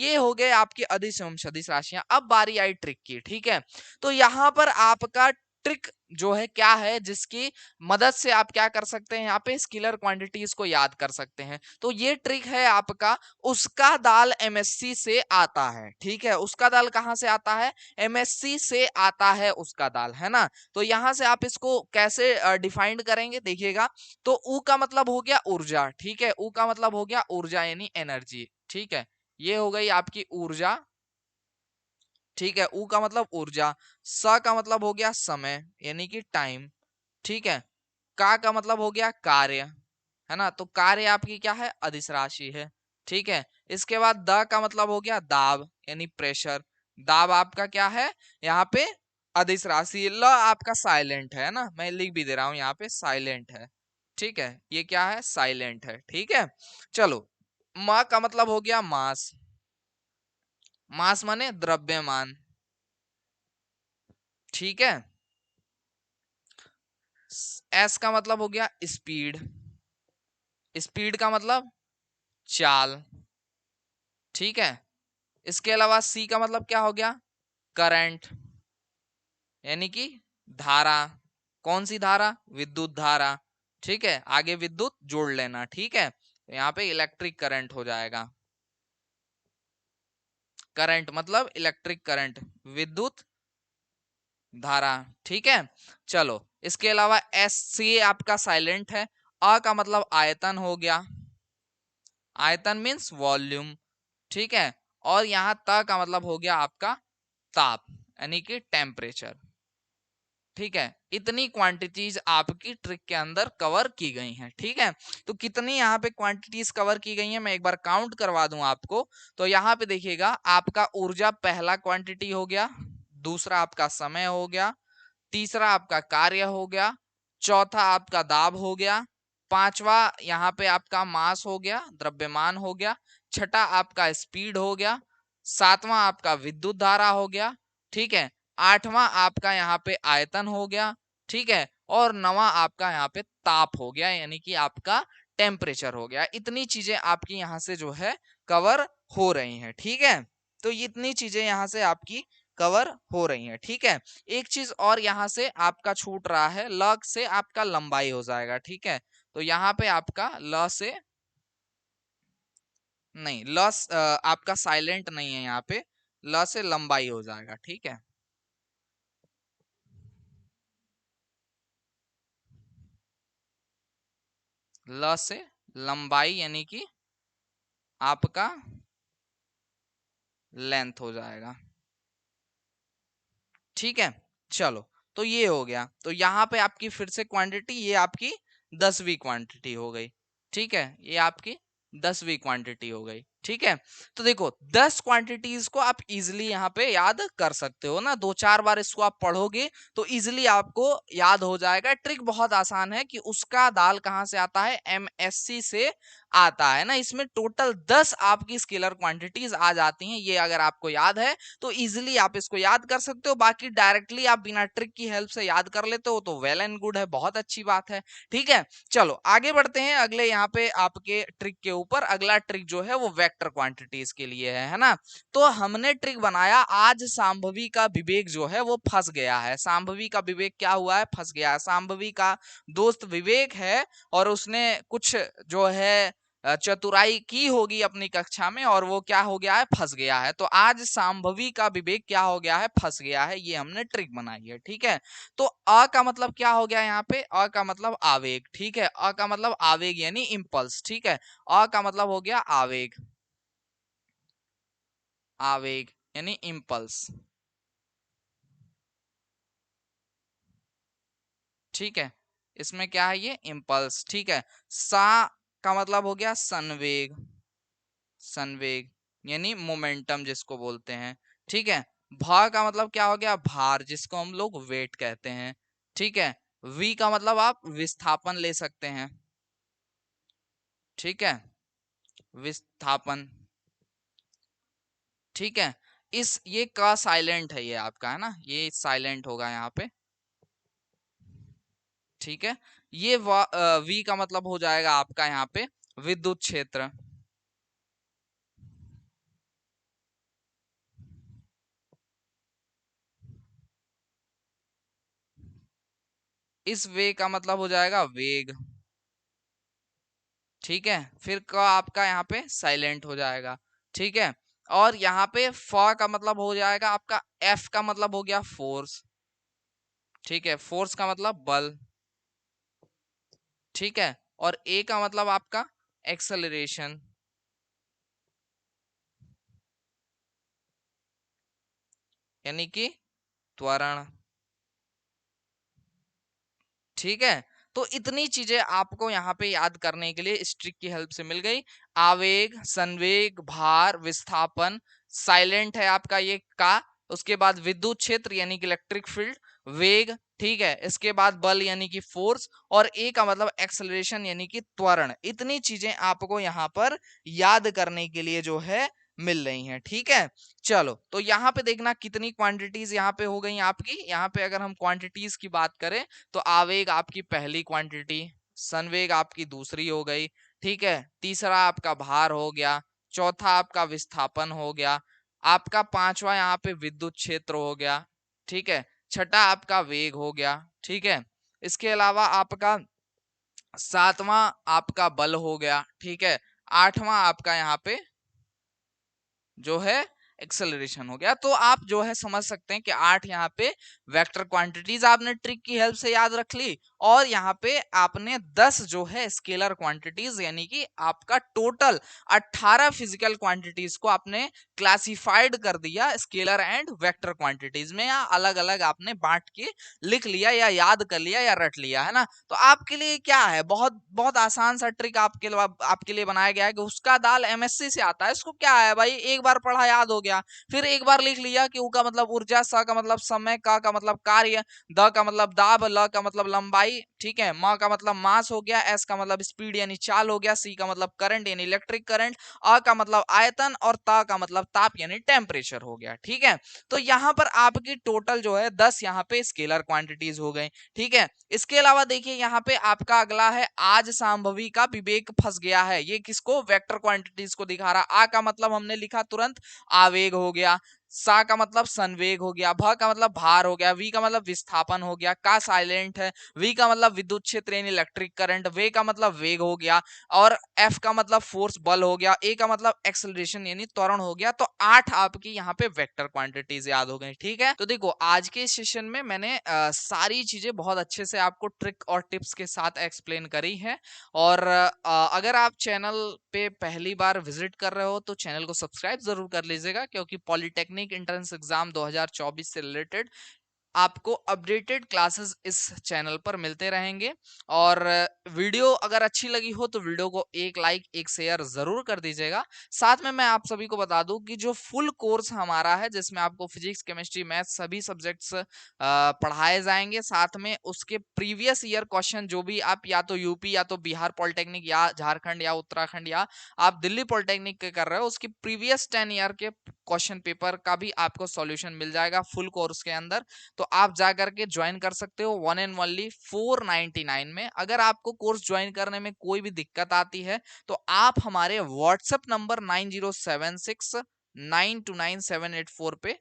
ये हो गए आपकी अदिश एवं सदिश राशियां। अब बारी आई ट्रिक की, ठीक है। तो यहाँ पर आपका ट्रिक जो है क्या है, जिसकी मदद से आप क्या कर सकते हैं, यहाँ पे स्केलर क्वांटिटीज को याद कर सकते हैं। तो ये ट्रिक है आपका उसका दाल एमएससी से आता है, ठीक है। उसका दाल कहाँ से आता है, एमएससी से आता है उसका दाल, है ना। तो यहां से आप इसको कैसे डिफाइंड करेंगे, देखिएगा। तो ऊ का मतलब हो गया ऊर्जा, ठीक है। ऊ का मतलब हो गया ऊर्जा यानी एनर्जी, ठीक है। ये हो गई आपकी ऊर्जा, ठीक है। ऊ का मतलब ऊर्जा। स का मतलब हो गया समय यानी कि टाइम, ठीक है। का मतलब हो गया कार्य, है ना। तो कार्य आपकी क्या है, अदिश राशि है, ठीक है। इसके बाद द का मतलब हो गया दाब यानी प्रेशर। दाब आपका क्या है यहाँ पे, अदिश राशि। ल आपका साइलेंट है ना, मैं लिख भी दे रहा हूं यहाँ पे साइलेंट है, ठीक है। ये क्या है, साइलेंट है, ठीक है। चलो, म का मतलब हो गया मास। मास माने द्रव्यमान, ठीक है। एस का मतलब हो गया स्पीड। स्पीड का मतलब चाल, ठीक है। इसके अलावा सी का मतलब क्या हो गया, करंट यानी कि धारा। कौन सी धारा, विद्युत धारा, ठीक है। आगे विद्युत जोड़ लेना, ठीक है। तो यहाँ पे इलेक्ट्रिक करंट हो जाएगा। करंट मतलब इलेक्ट्रिक करंट, विद्युत धारा, ठीक है। चलो, इसके अलावा एस सी आपका साइलेंट है। अ का मतलब आयतन हो गया, आयतन मीन्स वॉल्यूम, ठीक है। और यहाँ त का मतलब हो गया आपका ताप यानी कि टेम्परेचर, ठीक है। इतनी क्वांटिटीज आपकी ट्रिक के अंदर कवर की गई हैं, ठीक है। तो कितनी यहाँ पे क्वांटिटीज कवर की गई हैं, मैं एक बार काउंट करवा दूं आपको। तो यहाँ पे देखिएगा, आपका ऊर्जा पहला क्वांटिटी हो गया, दूसरा आपका समय हो गया, तीसरा आपका कार्य हो गया, चौथा आपका दाब हो गया, पांचवा यहाँ पे आपका मास हो गया, द्रव्यमान हो गया, छठा आपका स्पीड हो गया, सातवां आपका विद्युत धारा हो गया, ठीक है। आठवां आपका यहाँ पे आयतन हो गया, ठीक है। और नवा आपका यहाँ पे ताप हो गया यानी कि आपका टेम्परेचर हो गया। इतनी चीजें आपकी यहाँ से जो है कवर हो रही हैं, ठीक है। तो इतनी चीजें यहाँ से आपकी कवर हो रही हैं, ठीक है। एक चीज और यहाँ से आपका छूट रहा है, ल से आपका लंबाई हो जाएगा, ठीक है। तो यहाँ पे आपका ल से नहीं, आपका साइलेंट नहीं है यहाँ पे, ल से लंबाई हो जाएगा, ठीक है। ल से लंबाई यानी कि आपका लेंथ हो जाएगा, ठीक है। चलो, तो ये हो गया। तो यहाँ पे आपकी फिर से क्वांटिटी, ये आपकी 10वीं क्वांटिटी हो गई, ठीक है। ये आपकी 10वीं क्वांटिटी हो गई, ठीक है। तो देखो, 10 क्वांटिटीज को आप इजिली यहाँ पे याद कर सकते हो ना, दो चार बार इसको आप पढ़ोगे तो इजिली आपको याद हो जाएगा। ट्रिक बहुत आसान है कि उसका दाल कहाँ से आता है, एमएससी से आता है ना। इसमें टोटल 10 आपकी स्केलर क्वांटिटीज आ जाती हैं, ये अगर आपको याद है तो इजिली आप इसको याद कर सकते हो। बाकी डायरेक्टली आप बिना ट्रिक की हेल्प से याद कर लेते हो तो वेल एंड गुड है, बहुत अच्छी बात है, ठीक है। चलो, आगे बढ़ते हैं अगले यहाँ पे आपके ट्रिक के ऊपर। अगला ट्रिक जो है वो वेक्टर क्वांटिटीज के लिए है ना। तो हमने ट्रिक बनाया, आज सांभवी का विवेक जो है वो फंस गया है। सांभवी का विवेक क्या हुआ है, फंस गया है। सांभवी का दोस्त विवेक है और उसने कुछ जो है चतुराई की होगी अपनी कक्षा में, और वो क्या हो गया है, फंस गया है। तो आज सांभवी का विवेक क्या हो गया है, फंस गया है। ये हमने ट्रिक बनाई है, ठीक है। तो अ का मतलब क्या हो गया यहाँ पे, अ का मतलब आवेग, ठीक है। अ का मतलब आवेग यानी इम्पल्स, ठीक है। अ का मतलब हो गया आवेग, आवेग यानी इम्पल्स, ठीक है। इसमें क्या है, ये इम्पल्स, ठीक है। सा का मतलब हो गया संवेग, संवेग यानी मोमेंटम जिसको बोलते हैं, ठीक है। भा का मतलब क्या हो गया, भार जिसको हम लोग वेट कहते हैं, ठीक है। वी का मतलब आप विस्थापन ले सकते हैं, ठीक है, विस्थापन, ठीक है। इस ये का साइलेंट है, ये आपका है ना, ये साइलेंट होगा यहाँ पे, ठीक है। ये वी का मतलब हो जाएगा आपका यहाँ पे विद्युत क्षेत्र, इस वे का मतलब हो जाएगा वेग, ठीक है। फिर का आपका यहाँ पे साइलेंट हो जाएगा, ठीक है। और यहाँ पे फ का मतलब हो जाएगा आपका, एफ का मतलब हो गया फोर्स, ठीक है, फोर्स का मतलब बल, ठीक है। और ए का मतलब आपका एक्सेलरेशन, यानी कि त्वरण, ठीक है। तो इतनी चीजें आपको यहाँ पे याद करने के लिए इस ट्रिक की हेल्प से मिल गई। आवेग, संवेग, भार, विस्थापन, साइलेंट है आपका ये का, उसके बाद विद्युत क्षेत्र यानी कि इलेक्ट्रिक फील्ड, वेग, ठीक है, इसके बाद बल यानी कि फोर्स, और ए का मतलब एक्सेलरेशन यानी कि त्वरण। इतनी चीजें आपको यहाँ पर याद करने के लिए जो है मिल रही हैं, ठीक है। चलो, तो यहाँ पे देखना कितनी क्वांटिटीज यहाँ पे हो गई आपकी। यहाँ पे अगर हम क्वांटिटीज की बात करें तो आवेग आपकी पहली क्वांटिटी, संवेग आपकी दूसरी हो गई, ठीक है, तीसरा आपका भार हो गया, चौथा आपका विस्थापन हो गया, आपका पांचवा यहाँ पे विद्युत क्षेत्र हो गया, ठीक है, छठा आपका वेग हो गया, ठीक है। इसके अलावा आपका सातवां आपका बल हो गया, ठीक है, आठवां आपका यहाँ पे जो है एक्सेलरेशन हो गया। तो आप जो है समझ सकते हैं कि 8 यहाँ पे वेक्टर क्वांटिटीज आपने ट्रिक की हेल्प से याद रख ली, और यहाँ पे आपने 10 जो है स्केलर क्वांटिटीज यानी कि आपका टोटल 18 फिजिकल क्वांटिटीज को आपने क्लासिफाइड कर दिया स्केलर एंड वेक्टर क्वांटिटीज में, या अलग अलग आपने बांट के लिख लिया या याद कर लिया या रट लिया, है ना। तो आपके लिए क्या है, बहुत बहुत आसान सा ट्रिक आपके लिए बनाया गया है कि उसका दाल एमएससी से आता है। इसको क्या है भाई, एक बार पढ़ा याद हो गया, फिर एक बार लिख लिया कि उ का मतलब ऊर्जा, स का मतलब समय, का मतलब कार्य, द का मतलब दाब, ल का मतलब लंबाई, ठीक है, म का मतलब मास हो गया, एस का मतलब स्पीड यानी चाल हो गया, सी का मतलब करंट यानी इलेक्ट्रिक करंट, अ का मतलब आयतन, और त का मतलब ताप यानी टेम्परेचर हो गया, ठीक है। तो यहाँ पर आपकी टोटल जो है 10 यहाँ पे स्केलर क्वांटिटीज हो गई, ठीक है। इसके अलावा देखिए यहाँ पे आपका अगला है, आज सांभवी का विवेक फंस गया है। ये किसको, वेक्टर क्वांटिटीज को दिखा रहा। आ का मतलब हमने लिखा तुरंत आवेग हो गया, सा का मतलब संवेग हो गया, भ का मतलब भार हो गया, वी का मतलब विस्थापन हो गया, का साइलेंट है, वी का मतलब विद्युत क्षेत्र यानी इलेक्ट्रिक करंट, वे का मतलब वेग हो गया, और एफ का मतलब फोर्स बल हो गया, ए का मतलब एक्सेलरेशन यानी त्वरण हो गया। तो 8 आपकी यहाँ पे वेक्टर क्वांटिटीज याद हो गई, ठीक है। तो देखो आज के सेशन में मैंने सारी चीजें बहुत अच्छे से आपको ट्रिक और टिप्स के साथ एक्सप्लेन करी है। और अगर आप चैनल पे पहली बार विजिट कर रहे हो तो चैनल को सब्सक्राइब जरूर कर लीजिएगा, क्योंकि पॉलिटेक्निक एंट्रेंस एग्जाम 2024 से रिलेटेड आपको अपडेटेड क्लासेस इस चैनल पर मिलते रहेंगे। और वीडियो अगर अच्छी लगी हो तो वीडियो को एक लाइक एक शेयर जरूर कर दीजिएगा। साथ में मैं आप सभी को बता दूं कि जो फुल कोर्स हमारा है, जिसमें आपको फिजिक्स, केमिस्ट्री, मैथ सभी सब्जेक्ट्स पढ़ाए जाएंगे, साथ में उसके प्रीवियस ईयर क्वेश्चन जो भी आप या तो यूपी या तो बिहार पॉलिटेक्निक या झारखंड या उत्तराखंड या आप दिल्ली पॉलिटेक्निक के कर रहे हो, उसकी प्रीवियस 10 ईयर के क्वेश्चन पेपर का भी आपको सॉल्यूशन मिल जाएगा फुल कोर्स के अंदर। तो आप जा करके ज्वाइन कर सकते हो 1 एंड ओनली 499 में। अगर आपको कोर्स ज्वाइन करने में कोई भी दिक्कत आती है तो आप हमारे व्हाट्सएप नंबर 9076929784 पे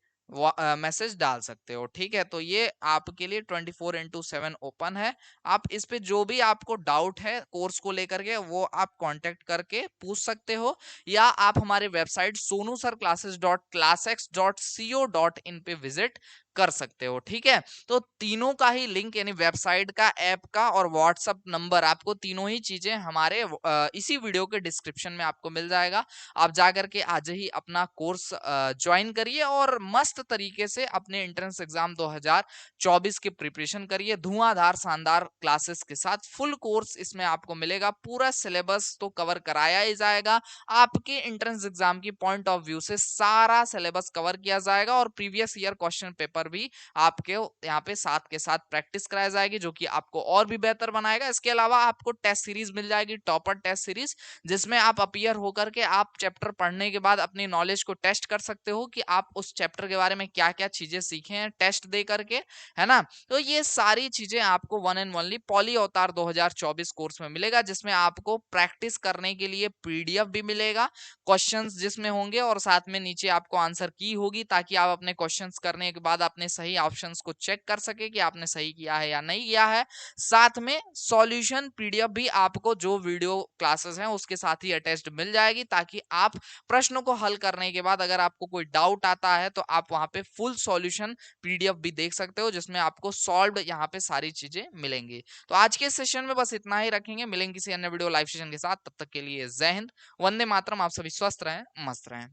मैसेज डाल सकते हो, ठीक है। तो ये आपके लिए 24/7 ओपन है। आप इस पे जो भी आपको डाउट है कोर्स को लेकर के वो आप कांटेक्ट करके पूछ सकते हो, या आप हमारे वेबसाइट sonusarclasses.classx.co.in पे विजिट कर सकते हो, ठीक है। तो तीनों का ही लिंक यानी वेबसाइट का, ऐप का और व्हाट्सएप नंबर, आपको तीनों ही चीजें हमारे इसी वीडियो के डिस्क्रिप्शन में आपको मिल जाएगा। आप जाकर के आज ही अपना कोर्स ज्वाइन करिए और मस्त तरीके से अपने एंट्रेंस एग्जाम 2024 की प्रिपरेशन करिए धुआंधार शानदार क्लासेस के साथ। फुल कोर्स इसमें आपको मिलेगा, पूरा सिलेबस तो कवर कराया ही जाएगा, आपके एंट्रेंस एग्जाम की पॉइंट ऑफ व्यू से सारा सिलेबस कवर किया जाएगा, और प्रीवियस ईयर क्वेश्चन पेपर भी आपके यहाँ पे साथ के साथ प्रैक्टिस कराई जाएगी, जो कि आपको और भी बेहतर बनाएगा। इसके अलावा आपको टेस्ट सीरीज मिल जाएगी, टॉपर टेस्ट सीरीज, जिसमें आप अपीयर होकर के आप चैप्टर पढ़ने के बाद अपनी नॉलेज को टेस्ट कर सकते हो कि आप उस चैप्टर के बारे में क्या क्या चीजें सीखे हैं टेस्ट दे करके, है ना। तो ये सारी चीजें आपको 1 एंड ओनली पॉली अवतार 2024 कोर्स में मिलेगा, जिसमें आपको प्रैक्टिस करने के लिए पीडीएफ भी मिलेगा, क्वेश्चंस जिसमें होंगे, और साथ में नीचे आपको आंसर की होगी, ताकि आप अपने क्वेश्चंस करने के बाद अपने सही ऑप्शंस को चेक कर सके कि आपने सही किया है या नहीं किया है। साथ में सॉल्यूशन पीडीएफ भी आपको जो वीडियो क्लासेस हैं उसके साथ ही अटैच्ड मिल जाएगी, ताकि आप प्रश्नों को हल करने के बाद अगर आपको कोई डाउट आता है तो आप वहां पे फुल सॉल्यूशन पीडीएफ भी देख सकते हो, जिसमें आपको सॉल्व्ड यहाँ पे सारी चीजें मिलेंगी। तो आज के सेशन में बस इतना ही रखेंगे, मिलेंगे किसी अन्य वीडियो लाइव सेशन के साथ। तब तक के लिए जय हिंद, वंदे मातरम। आप सभी स्वस्थ रहें, मस्त रहें।